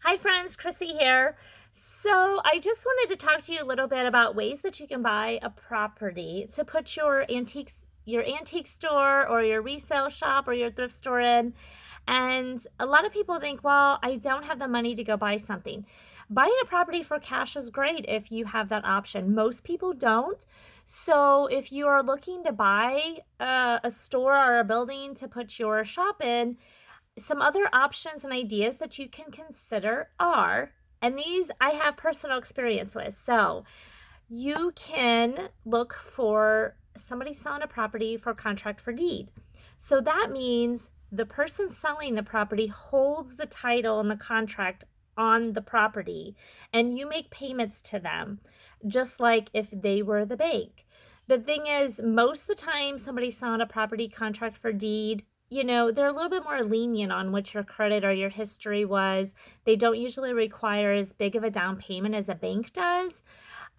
Hi friends, Chrissy here. So I just wanted to talk to you a little bit about ways that you can buy a property to put your antique store or your resale shop or your thrift store in. And a lot of people think, well, I don't have the money to go buy something. Buying a property for cash is great if you have that option. Most people don't. So if you are looking to buy a store or a building to put your shop in, some other options and ideas that you can consider are, and these I have personal experience with. So you can look for somebody selling a property for contract for deed. So that means the person selling the property holds the title and the contract on the property, and you make payments to them just like if they were the bank. The thing is, most of the time, somebody selling a property contract for deed, they're a little bit more lenient on what your credit or your history was. They don't usually require as big of a down payment as a bank does.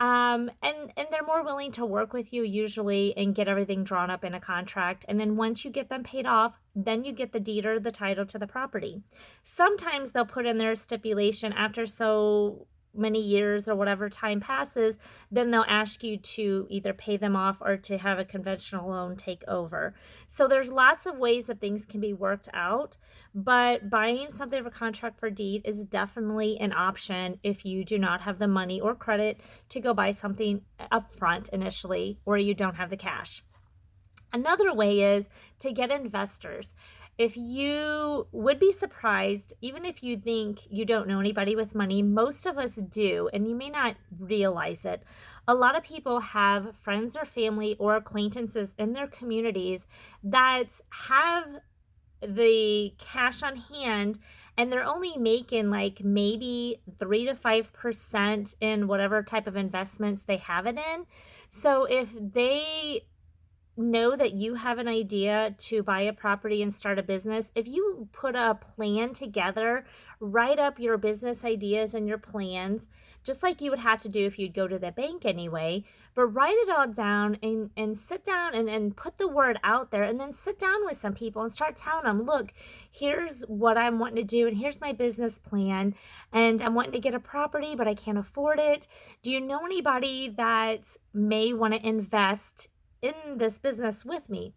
And they're more willing to work with you usually and get everything drawn up in a contract. And then once you get them paid off, then you get the deed or the title to the property. Sometimes they'll put in their stipulation after so many years or whatever time passes, then they'll ask you to either pay them off or to have a conventional loan take over. So there's lots of ways that things can be worked out, but buying something for contract for deed is definitely an option if you do not have the money or credit to go buy something up front initially, or you don't have the cash. Another way is to get investors. If you would be surprised, even if you think you don't know anybody with money, most of us do, and you may not realize it. A lot of people have friends or family or acquaintances in their communities that have the cash on hand, and they're only making like maybe 3 to 5% in whatever type of investments they have it in. So if they know that you have an idea to buy a property and start a business, if you put a plan together, write up your business ideas and your plans, just like you would have to do if you'd go to the bank anyway, but write it all down and sit down and put the word out there, and then sit down with some people and start telling them, look, here's what I'm wanting to do, and here's my business plan, and I'm wanting to get a property, but I can't afford it. Do you know anybody that may want to invest in this business with me?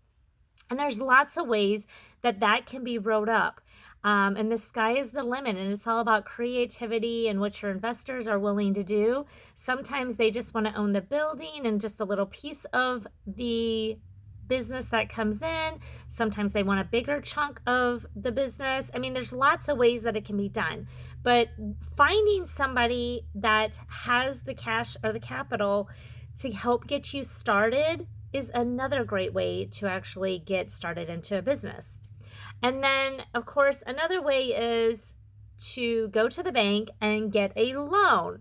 And there's lots of ways that can be wrote up. And the sky is the limit, and it's all about creativity and what your investors are willing to do. Sometimes they just want to own the building and just a little piece of the business that comes in. Sometimes they want a bigger chunk of the business. I mean, there's lots of ways that it can be done, but finding somebody that has the cash or the capital to help get you started is another great way to actually get started into a business. And then, of course, another way is to go to the bank and get a loan.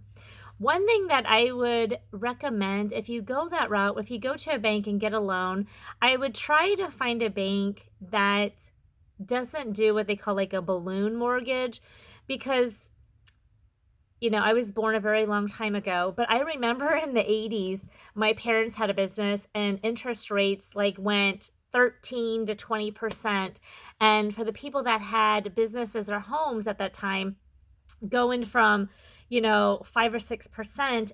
One thing that I would recommend, if you go that route, if you go to a bank and get a loan, I would try to find a bank that doesn't do what they call like a balloon mortgage, because I was born a very long time ago, but I remember in the 80s, my parents had a business and interest rates like went 13 to 20%. And for the people that had businesses or homes at that time, going from, 5 or 6%,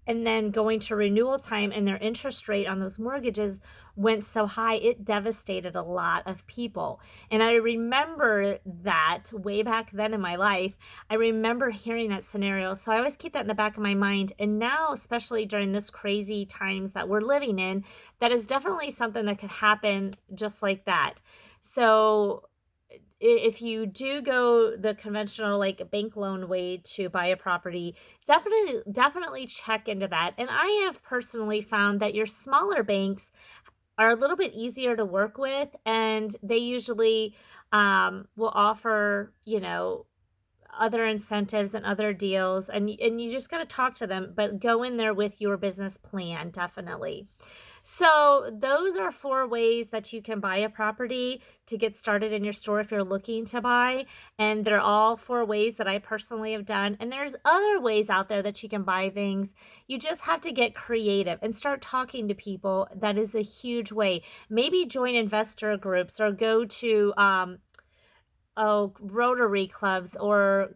and then going to renewal time, and their interest rate on those mortgages went so high, it devastated a lot of people. And I remember that way back then in my life. I remember hearing that scenario. So I always keep that in the back of my mind. And now, especially during this crazy times that we're living in, that is definitely something that could happen just like that. So if you do go the conventional like bank loan way to buy a property, definitely check into that. And I have personally found that your smaller banks are a little bit easier to work with, and they usually will offer other incentives and other deals, and you just got to talk to them, but go in there with your business plan, definitely. So those are 4 ways that you can buy a property to get started in your store if you're looking to buy. And they're all 4 ways that I personally have done. And there's other ways out there that you can buy things. You just have to get creative and start talking to people. That is a huge way. Maybe join investor groups or go to Rotary clubs or,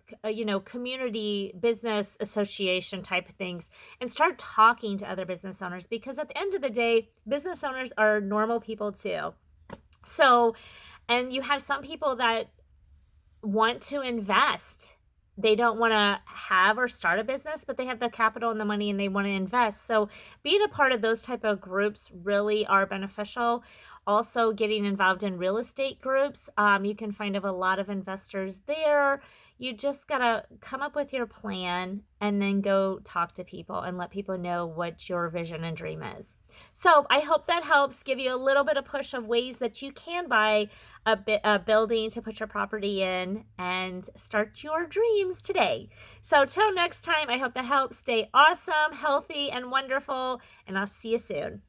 community business association type of things, and start talking to other business owners, because at the end of the day, business owners are normal people too. So, and you have some people that want to invest. They don't want to have or start a business, but they have the capital and the money and they want to invest. So being a part of those type of groups really are beneficial. Also, getting involved in real estate groups, you can find a lot of investors there. You just gotta come up with your plan and then go talk to people and let people know what your vision and dream is. So I hope that helps give you a little bit of push of ways that you can buy a building to put your property in and start your dreams today. So till next time, I hope that helps. Stay awesome, healthy, and wonderful, and I'll see you soon.